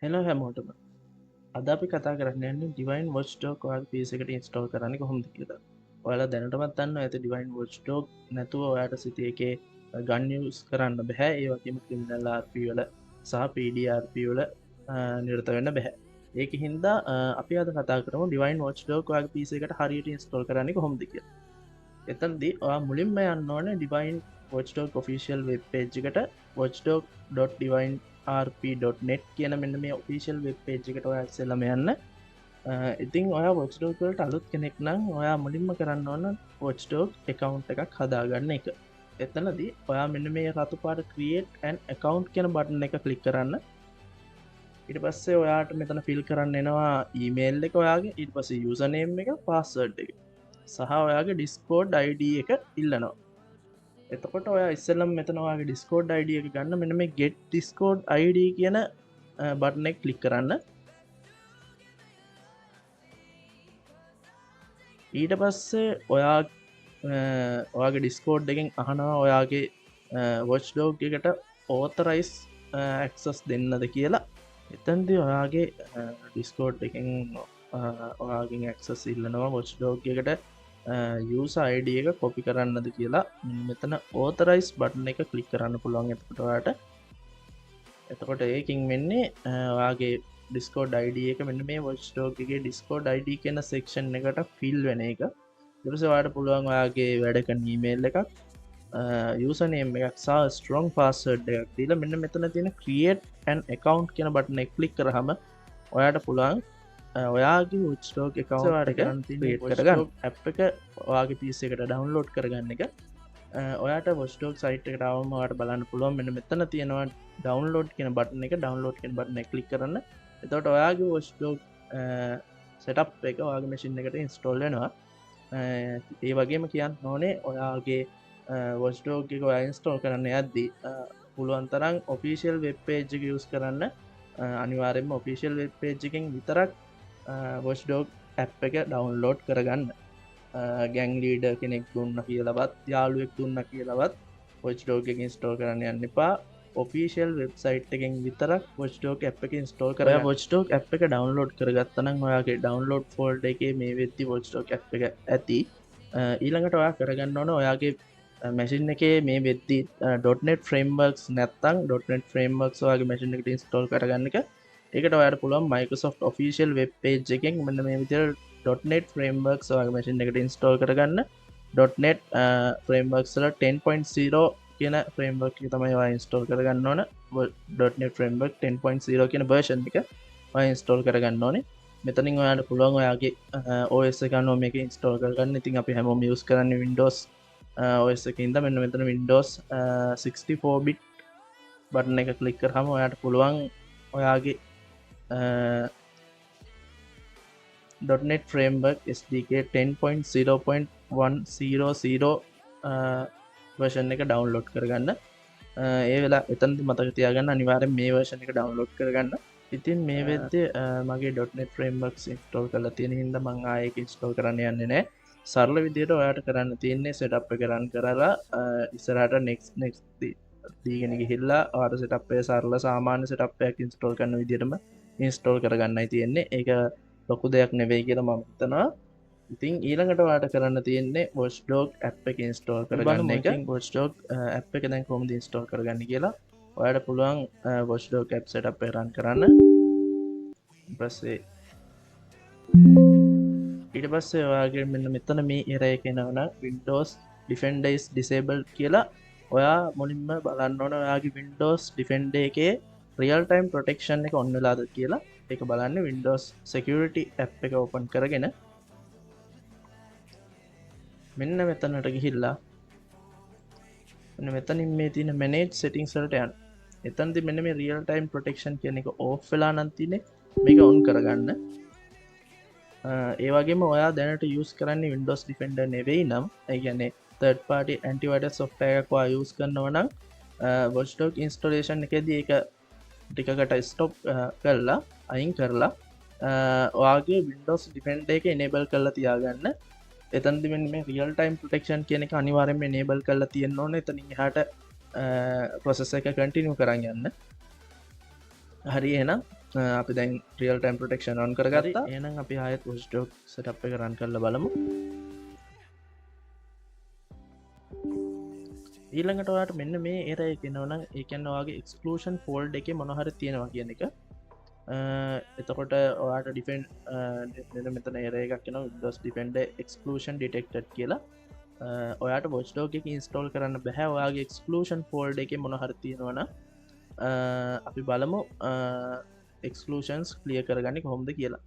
Hello හැමෝටම අද අපි කතා කරන්න යන්නේ ඩිවයින් වොච්ඩෝක් ඔයාගේ PC එකට ඉන්ස්ටෝල් කරන්නේ කොහොමද කියලා. ඔයාලා දැනටමත් දන්නවා ඇති ඩිවයින් වොච්ඩෝක් නැතුව ඔයාට සිටි එකේ ගන් යූස් කරන්න බෑ. ඒ වගේම ක්‍රිමිනල් RP වල සහ PDRP වල නිරත වෙන්න බෑ. ඒක හින්දා අපි අද කතා කරමු ඩිවයින් වොච්ඩෝක් ඔයාගේ PC එකට හරියට ඉන්ස්ටෝල් කරන්නේ කොහොමද කියලා. එතනදී ඔයා මුලින්ම යන්න ඕනේ ඩිවයින් වොච්ඩෝක් ඔෆිෂියල් වෙබ් පේජ් එකට watchdog.divinerp.net කියන මෙන්න මේ ඔෆිෂියල් වෙබ් පේජ් එකට ඔයා ඉස්සෙල්ලාම යන්න. ඉතින් ඔයා watchdog වලට අලුත් කෙනෙක් නම් ඔයා මුලින්ම කරන්න ඕන watchdog account එකක් හදාගන්න එක. එතනදී ඔයා මෙන්න මේ රතු පාට create an account කියන බටන් එක ක්ලික් කරන්න. ඊට පස්සේ ඔයාට මෙතන ෆිල් කරන්න එනවා ඊමේල් එක ඔයාගේ, ඊට පස්සේ username එක, password එක සහ ඔයාගේ Discord ID එක ඉල්ලනවා. එතකොට ඔය ඉස්සල්ලම් මෙතනවාගේ ඩිස්කෝඩ් අයිඩ එක ගන්න මෙන මේ ගෙට් ඩිස්කෝඩ් අයිඩ කියන බටනෙක් කලික් කරන්න. ඊට පස්සේ ඔයාගේ ඩිස්කෝඩ් එකෙන් අහනවා ඔයාගේ වොච්ඩෝග් එකට ඕතරයිස් ඇක්සස් දෙන්නද කියලා. එතන්දි ඔයාගේ ඩිස්කෝඩ් එකෙන් ඔයාගෙන් ඇක්සස් ඉල්ලනවා වොච්ඩෝග් එකට යස අයිඩ එක කොපි කරන්නද කියලා. මෙතන ඕතරයිස් බටන එක කලික් කරන්න පුළුවන්. එතකොටවාට එතකොට ඒකින් වෙන්නේ ඔයාගේ ඩිස්කෝඩ් අයිඩ එක මෙන්න මේ වොච්ඩෝගගේ ඩිස්කෝඩ් අයිඩ කියන සෙක්ෂන් එකට ෆිල් වෙන එක. දරසවාට පුළුවන් ඔයාගේ වැඩක නීමේල් එකක් යසනේම් එකක් සා ස්ට්‍රෝන් පාසඩ් එකක් දීල මෙන්න මෙතන තියෙන ක්‍රියට් ඇන් එකකවන්් කියන බටන එක කලික් කරහම ඔයාට පුළුවන් ඔයාගේ උච්ටෝක් එකවවාට කරගන්න ඇ් එක ඔයාගේ පිස එකට ඩවන්ලෝඩ් කරගන්න එක. ඔයාට වොස්ටෝක් සයිට් එකට අවමට බලන්න පුළුවන් මෙන්න මෙතන තියෙනවා ඩවන්ලෝඩ් කියන බටන එක ඩවන්ලෝඩ් කියෙන බටන කලික් කරන්න. එතවට ඔයාගේ වොස්ටෝක් සටප් එක ඔයාගේ මසින් එකට ඉන්ස්ටෝල්ලනවා. ඒ වගේම කියන්න ඕනේ ඔයාගේ වොස්ටෝක එක ඉන්ස්ටෝල් කරන්න යද්දී පුළුවන් තරම් ඔෆිසිල් වෙබ් පේජ් එක යස් කරන්න. අනිවාරෙන්ම ඔෆිසිල් වෙබ් පේජ්ජකින් විතරක් වොස්ඩෝක් ඇප් එක ඩවන්ලෝඩ් කරගන්න. ගැං ලීඩ කෙනෙක් දුන්න කියලවත් යාලුවෙක් දුන්න කියලවත් පොච්ඩෝක ඉන්ස්ටෝල් කරන්න යන්න එපා. ඔෆිසිල් වෙබ්සයිට් එකෙන් විතරක් වොච්ඩෝක් ඇ් එක ඉන්ස්ටෝල් කර වොච්ඩෝක් ඇ් එක ඩවන්ලෝඩ් කරගත්තනම් ඔයාගේ ඩවන්ලෝඩ් ෆෝල්ඩ එක මේ වෙත්ති වොච්ඩෝක් ඇ් එක ඇති. ඊළඟට ඔයා කරගන්න ඕන ඔයාගේ මැසින් එක මේ වෙද්දි ඩොට්නෙට් ෆ්‍රේම්බර්ක්ස් නැත්තං ඩොට්නෙට් ෆ්‍රේම්බර්ක්ස් වගේ මැසින් එකට ඉන්ස්ටෝල් කරගන්න එක. එකට ඔයාට පුළුවන් Microsoft official web page එකෙන් මෙන්න මේ විදිහට .net frameworks වගේ මැෂින් එකට ඉන්ස්ටෝල් කරගන්න. .net frameworks වල 10.0 කියන framework එක තමයි ඔයා ඉන්ස්ටෝල් කරගන්න ඕන. .net framework 10.0 කියන version එක ඔයා ඉන්ස්ටෝල් කරගන්න ඕනේ. මෙතනින් ඔයාට පුළුවන් ඔයාගේ OS එක අනුව මේක ඉන්ස්ටෝල් කරගන්න. ඉතින් අපි හැමෝම use කරන්නේ Windows OS එකේ ඉඳන් මෙන්න මෙතන Windows 64 bit බටන් එක ක්ලික් කරාම ඔයාට පුළුවන් ඔයාගේ .net framework SDK 10.0.100 version එක ඩවන්ලෝඩ් කරගන්න. ඒ වෙලා එතනදි මතක තියාගන්න අනිවාර්යෙන් මේ version එක ඩවන්ලෝඩ් කරගන්න. ඉතින් මේ වෙද්දී මගේ .net frameworks install කරලා තියෙන හින්දා මම ආයෙ ඒක install කරන්න යන්නේ නැහැ. සරල විදිහට ඔයාට කරන්න තියෙන්නේ setup එක run කරලා ඉස්සරහට next දීගෙන ගිහිල්ලා ඔයාට setup එක සරල සාමාන්‍ය setup එකක් install කරන විදිහටම install කරගන්නයි තියෙන්නේ. ඒක ලොකු දෙයක් නෙවෙයි කියලා මම හිතනවා. ඉතින් ඊළඟට ඔයාට කරන්න තියෙන්නේ watchdog app එක install කරගන්න එක. watchdog app එක දැන් කොහොමද install කරගන්නේ කියලා ඔයාට පුළුවන් watchdog app setup එක run කරන්න. ඊට පස්සේ ඔයාගේ මෙන්න මෙතන මේ error එක එනවනම් Windows Defender is disabled කියලා ඔයා මුලින්ම බලන්න ඕන ඔයාගේ Windows Defender එකේ real time protection එක on වෙලාද කියලා. ඒක බලන්න Windows security app එක open කරගෙන මෙන්න මෙතනට ගිහිල්ලා මෙන්න මෙතනින් මේ තියෙන manage settings වලට යන්න. එතනදී මෙන්න මේ real time protection කියන එක off වෙලා නම් තියෙන්නේ මේක on කරගන්න. ඒ වගේම ඔයා දැනට use කරන්නේ Windows Defender නෙවෙයි නම් ඒ කියන්නේ third party antivirus software එකක් ඔයා use කරනවා නම් watchdog installation එකේදී ඒක ටිකකට stop කරලා අයින් කරලා ඔයාගේ Windows Defender එක enable කරලා තියාගන්න. එතනදී මෙන්න මේ real time protection කියන එක අනිවාර්යයෙන්ම enable කරලා තියෙන්න ඕනේ. එතනින් එහාට process එක continue කරන් යන්න. හරි එහෙනම් අපි දැන් රියල් ටයිම් ප්‍රොටෙක්ෂන් ඔන් කරගත්තා. එහෙනම් අපි ආයෙත් වොච්ඩොග් සෙටප් එක රන් කරලා බලමු. ඊළඟට ඔයාලට මෙන්න මේ එරර් එක එනවනම් ඒ කියන්නේ ඔයාගේ එක්ස්ක්ලූෂන් ෆෝල්ඩර් එකේ මොන හරි තියෙනවා කියන එක. එතකොට ඔයාට ඩිෆෙන්ඩ් මෙතන එරර් එකක් එනවා Windows Defender Exclusion Detected කියලා. ඔයාට වොච්ඩොග් එක ඉන්ස්ටෝල් කරන්න බෑ ඔයාගේ එක්ස්ක්ලූෂන් ෆෝල්ඩර් එකේ මොන හරි තියෙනවනම් අපි බලමු එක්ස්කලූෂන්ස් ක්ලිය කරගන්න කොහොමද කියලා.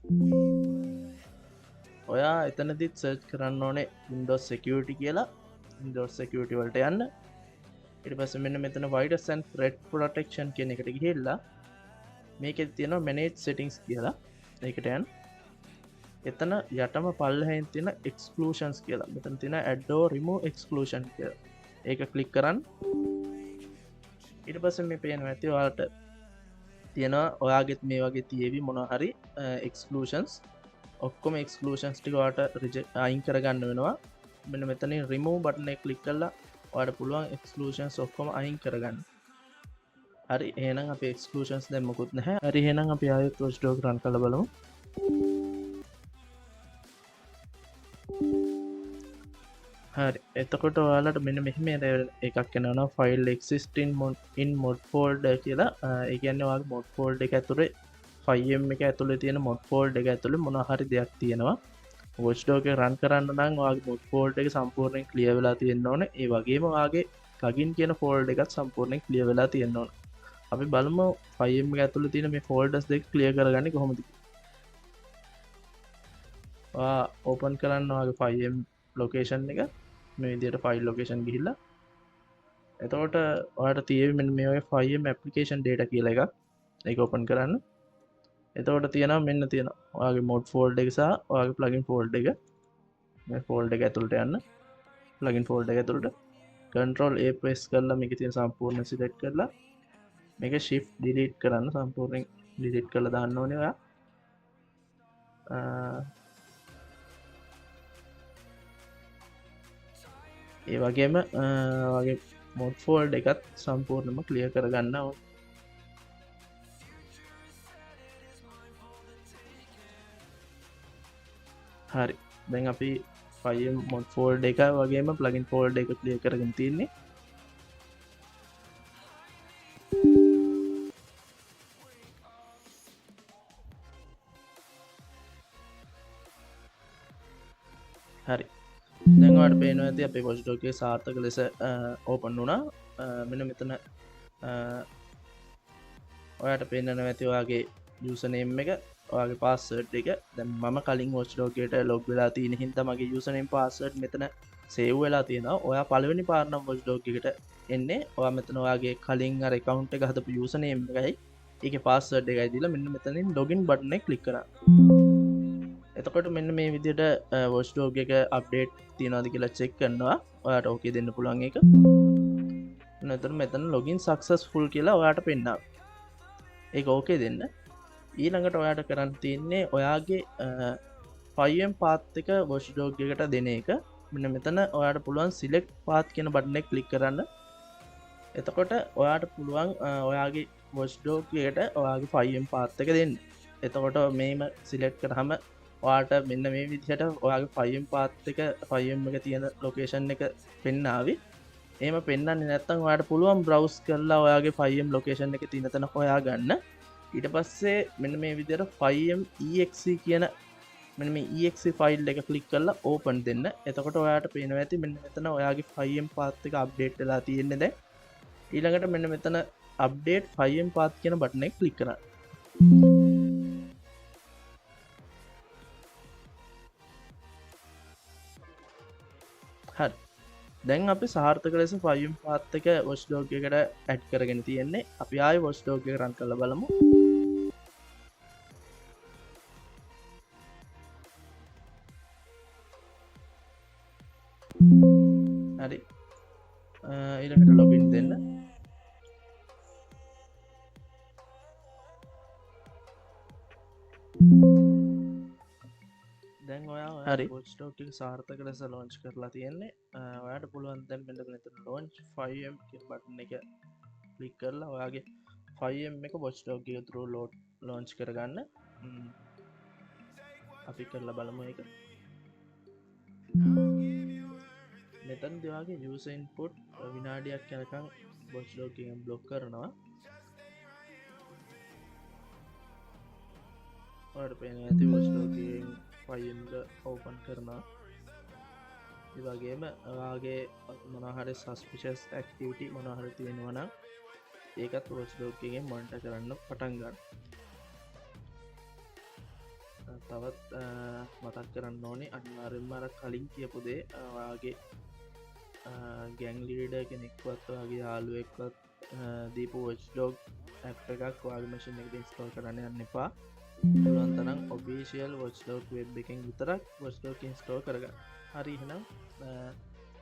ඔයා එතනදිත් සර්ච් කරන්න ඕනේ Windows Security කියලා. Windows Security වලට යන්න. ඊට පස්සේ මෙන්න මෙතන virus and threat protection කියන එකට ගිහිල්ලා මේකෙත් තියෙනවා manage settings කියලා. ඒකට යන්න. එතන යටම පල්ලෙහෙන් තියෙන exclusions කියලා. මෙතන තියෙන add or remove exclusion කියලා. ඒක ක්ලික් කරන්න. ඊට පස්සේ මේ පේනවා ඇති ඔයාලට තියෙනවා ඔයාගෙත් මේ වගේ තියේවි මොනවා හරි exclusions ඔක්කොම exclusions ටික ඔයාලට අයින් කරගන්න වෙනවා. මෙන්න මෙතනින් remove button එක ක්ලික් කරලා ඔයාලට පුළුවන් exclusions ඔක්කොම අයින් කරගන්න. හරි එහෙනම් අපි exclusions දැන් මොකුත් නැහැ. හරි එහෙනම් අපි ආයෙත් watchdog run කරලා බලමු. හරි එතකොට ඔයාලට මෙන්න මෙහෙම එකක් එනවා file existing in mod folder කියලා. ඒ කියන්නේ ඔයාගේ mod folder එක ඇතුලේ FileM එක ඇතුලේ තියෙන mod folder එක ඇතුලේ මොනවා හරි දෙයක් තියෙනවා. watchdog එක run කරන්න නම් ඔයාගේ mod folder එක සම්පූර්ණයෙන් clear වෙලා තියෙන්න ඕනේ. ඒ වගේම ඔයාගේ plugin කියන folder එකත් සම්පූර්ණයෙන් clear වෙලා තියෙන්න ඕනේ. අපි බලමු FileM එක ඇතුලේ තියෙන මේ folders දෙක clear කරගන්නේ කොහොමද කියලා. ඔයා open කරන්න ඔයාගේ FileM location එක මේ විදිහට file location ගිහිල්ලා එතකොට ඔයාලට තියෙවි මෙන්න මේ වගේ FileM application data කියලා එකක්. ඒක open කරන්න. එතකොට තියෙනවා මෙන්න තියෙනවා ඔයාගේ mod folder එක සහ ඔයාගේ plugin folder එක. මේ folder එක ඇතුළට යන්න. plugin folder එක ඇතුළට control A press කරලා මේකේ තියෙන සම්පූර්ණ select කරලා මේක shift delete කරන්න සම්පූර්ණයෙන් delete කරලා දාන්න ඕනේ ඔයා. ඒ වගේම වගේ mod folder එකත් සම්පූර්ණයෙන්ම clear කරගන්න ඕනේ. හරි දැන් අපි FileM mod folder එක වගේම plugin folder එක clear කරගෙන තියෙන්නේ. හරි දැන් ඔයාලට පේනවා ඇති අපේ watchdog එකේ සාර්ථක ලෙස open වුණා. මෙන්න මෙතන ඔයාලට පේන්නනවා ඇති ඔයාගේ username එක ඔයාගේ password එක. දැන් මම කලින් watchdog එකට log වෙලා තියෙන හින්දා මගේ username password මෙතන save වෙලා තියෙනවා. ඔයා පළවෙනි පාර නම් watchdog එකට එන්නේ ඔයා මෙතන ඔයාගේ කලින් අර account එක හදපු username එකයි ඒකේ password එකයි දීලා මෙන්න මෙතනින් login button එක click කරන්න. එතකොට මෙන්න මේ විදිහට watchdog එක අප්ඩේට් තියනවාද කියලා චෙක් කරනවා. ඔයාට ඕකේ දෙන්න පුළුවන් ඒක. මෙතන login successful කියලා ඔයාට පෙන්නනවා. ඒක ඕකේ දෙන්න. ඊළඟට ඔයාට කරන්න තියෙන්නේ ඔයාගේ FileM path එක watchdog එකට දෙන එක. මෙන්න මෙතන ඔයාට පුළුවන් select path කියන බටන් එක ක්ලික් කරන්න. එතකොට ඔයාට පුළුවන් ඔයාගේ watchdog එකට ඔයාගේ FileM path එක දෙන්න. එතකොට මේම select කරාම ඔයාට මෙන්න මේ විදිහට ඔයාගේ FileM path එක FileM එක තියෙන location එක පෙන්නාවි. එහෙම පෙන්වන්නේ නැත්නම් ඔයාට පුළුවන් browse කරලා ඔයාගේ FileM location එක තියෙන තැන හොයාගන්න. ඊට පස්සේ මෙන්න මේ විදිහට FileM exe කියන මෙන්න මේ exe ෆයිල් එක ක්ලික් කරලා open දෙන්න. එතකොට ඔයාට පේනවා ඇති මෙන්න මෙතන ඔයාගේ FileM path එක update වෙලා තියෙන්නේ දැන්. ඊළඟට මෙන්න මෙතන update FileM path කියන බටන් එක ක්ලික් කරන්න. හරි දැන් අපි සාර්ථක ලෙස FileM path එක watchdog එකට ඇඩ් කරගෙන තියෙන්නේ. අපි ආයෙ watchdog එක run කරලා බලමු. හරි ඊළඟට login දෙන්න. දැන් ඔයා හරි watchdog එක සාර්ථක ලෙස launch කරලා තියෙන්නේ. ඔයාට පුළුවන් දැන් මෙන්න මෙතන launch FileM කියන බටන් එක ක්ලික් කරලා ඔයාගේ 5M එක වොච්ඩොග් එක තුරු ලෝන්ච් කරගන්න අපි කරලා බලමු එක මෙතන් දෙවාගේ යුස ඉන්පුට් විනාඩියක් යනකම් වොච්ඩොග් එක බ්ලොක් කරනවා ඔයාලට පේන ඇති වොච්ඩොග් එකෙන් 5M එක ඕපන් කරනවා ඒ වගේම ඔයාගේ මොනහරි සස්පිෂස් ඇක්ටිවිටි මොනහරි තියෙනවා නම් ඒකත් වොච්ඩොග් එකෙන් මොනිටර් කරන්න පටන් ගන්න තවත් මතක් කරන්න ඕනේ අනිවාර්යෙන්ම අර කලින් කියපු දේ ඔයාගේ ගැන් ලීඩර් කෙනෙක්වත් ඔයාගේ යාළුවෙක්වත් දීපු වොච්ඩොග් ඇප් එකක් ඔයාගේ මැෂින් එකට ඉන්ස්ටෝල් කරන්න යන්න එපා පුළුවන් තරම් ඔෆිෂියල් වොච්ඩොග් වෙබ් එකෙන් විතරක් වොච්ඩොග් ඉන්ස්ටෝල් කරගන්න හරි එහෙනම්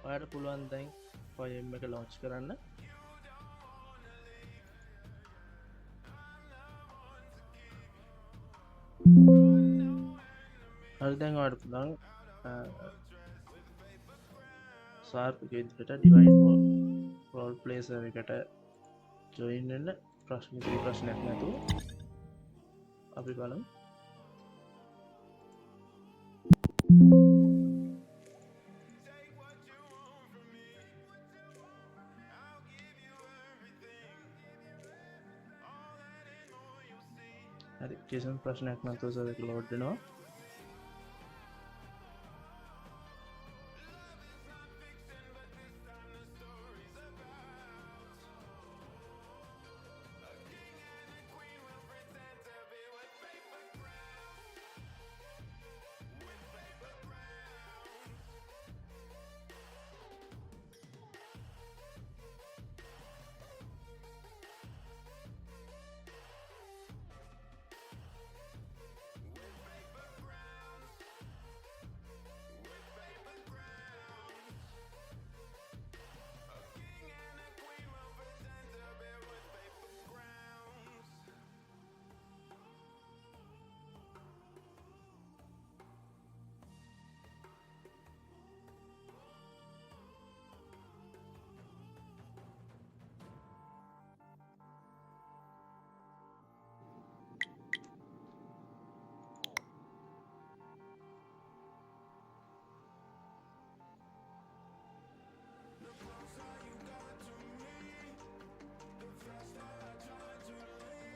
ඔයාලට පුළුවන් දැන් 5M එක ලොන්ච් කරන්න හරි දැන් ඔයාලට පුළුවන් සාර්ප් එකේ විදිහට ඩිවයින් රෝල් ප්ලේ සර්වර් එකට ජොයින් වෙන්න ප්‍රශ්නයක් නැතුව අපි බලමු හරි කිසිම ප්‍රශ්නයක් නැතුව සර්වර් එක ලෝඩ් වෙනවා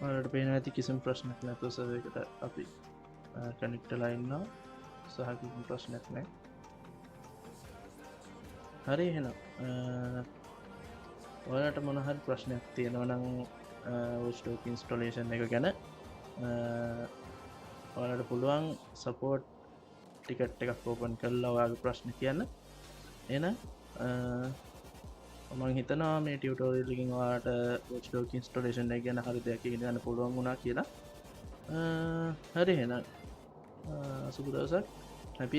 ඔයාලට පේන ඇති කිසිම ප්‍රශ්නයක් නැතුව සර්වර් එකට අපි කනෙක්ට් වෙලා ඉන්නවා සහ කිසිම ප්‍රශ්නයක් නැහැ හරි එහෙනම් ඔයාලට මොන හරි ප්‍රශ්නයක් තියෙනවා නම් වොච්ඩොග් ඉන්ස්ටොලේෂන් එක ගැන ඔයාලට පුළුවන් සපෝට් ටිකට් එකක් ඕපන් කරලා ඔයාගේ ප්‍රශ්න කියන්න එහෙනම් මං හිතනවා මේ ටියුටෝරියල් එකකින් ඔයාලට වොච්ඩොග් ඉන්ස්ටොලේෂන් එක ගැන හරි දෙයක් ඉගෙන ගන්න පුළුවන් වුණා කියලා හරි එහෙනම් සුබ දවසක් හැපි